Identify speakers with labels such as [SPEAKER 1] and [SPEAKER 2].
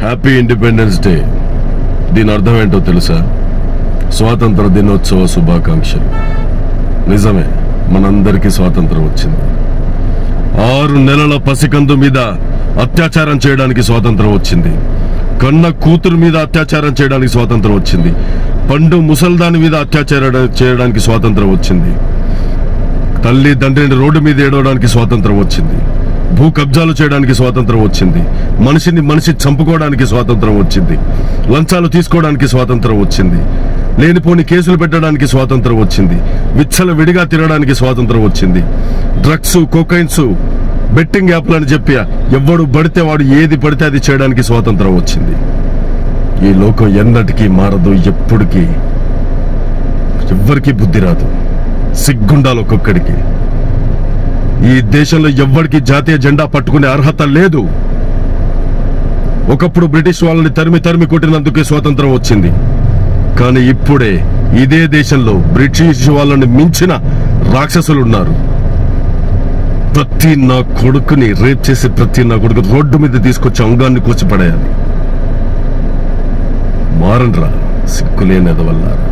[SPEAKER 1] Happy independence day. దీని అర్థం ఏంటో తెలుసా? స్వాతంత్ర దినోత్సవ శుభాకాంక్షలు. నిజమే, మనందరికీ స్వాతంత్రం వచ్చింది. 6 నెలల పసికందు మీద అత్యాచారం చేయడానికి స్వాతంత్రం వచ్చింది. కన్న కూతురు మీద అత్యాచారం చేయడానికి స్వాతంత్రం వచ్చింది. పండు ముసల్దాని మీద అత్యాచారం చేయడానికి స్వాతంత్రం వచ్చింది. తల్లి తండ్రిని రోడ్డు మీద ఏడవడానికి స్వాతంత్రం వచ్చింది. భూ కబ్జాలు చేయడానికి స్వాతంత్రం వచ్చింది. మనిషి చంపుకోవడానికి స్వాతంత్రం వచ్చింది. లంచాలు తీసుకోవడానికి స్వాతంత్రం వచ్చింది. లేనిపోని కేసులు పెట్టడానికి స్వాతంత్రం వచ్చింది. విచ్చల విడిగా తినడానికి స్వాతంత్రం వచ్చింది. డ్రగ్స్, కోకైన్స్, బెట్టింగ్ యాప్లని చెప్పి ఎవడు పడితే వాడు ఏది పడితే అది చేయడానికి స్వాతంత్రం వచ్చింది. ఈ లోకం ఎన్నటికీ మారదు. ఎప్పటికీ ఎవ్వరికీ బుద్ధి రాదు. సిగ్గుండాలి ఒక్కొక్కడికి. ఈ దేశంలో ఎవ్వడికి జాతీయ జెండా పట్టుకునే అర్హత లేదు. ఒకప్పుడు బ్రిటిష్ వాళ్ళని తరిమి కొట్టినందుకే స్వాతంత్రం వచ్చింది. కానీ ఇప్పుడే ఇదే దేశంలో బ్రిటిష్ వాళ్ళని మించిన రాక్షసులున్నారు. ప్రతి నా కొడుకుని రేప్ చేసి ప్రతి నా కొడుకు రోడ్డు మీద తీసుకొచ్చి అంగాన్ని కూర్చిపడేయాలి. మారండ్రా, సిగ్గులేని ఎదవల్లారా.